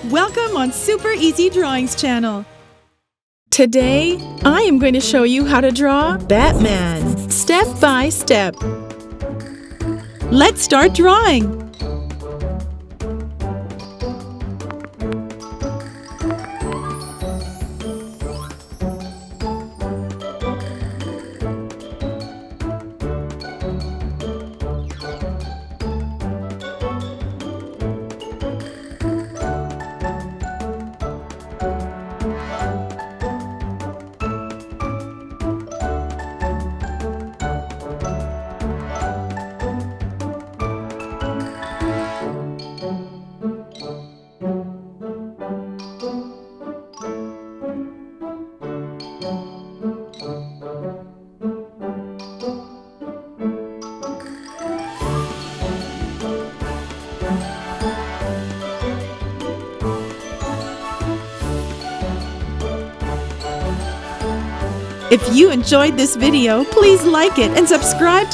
Welcome on Super Easy Drawings channel. Today, I am going to show you how to draw Batman, step by step. Let's start drawing. If you enjoyed this video, please like it and subscribe